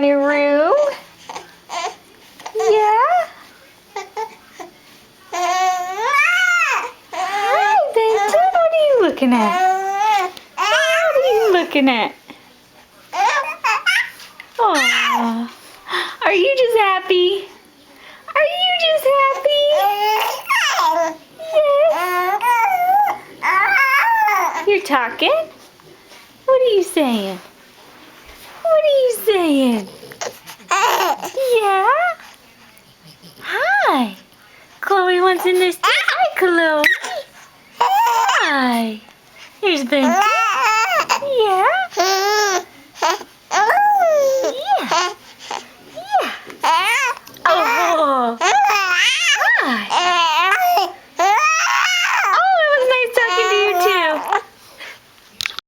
around your room? Yeah? Hi, Benton. What are you looking at? What are you looking at? Aww. Are you just happy? Are you just happy? Yes. You're talking? What are you saying? What are you saying? Yeah? Hi. Chloe wants in this too. Hi, Chloe. Hi. Here's Benton.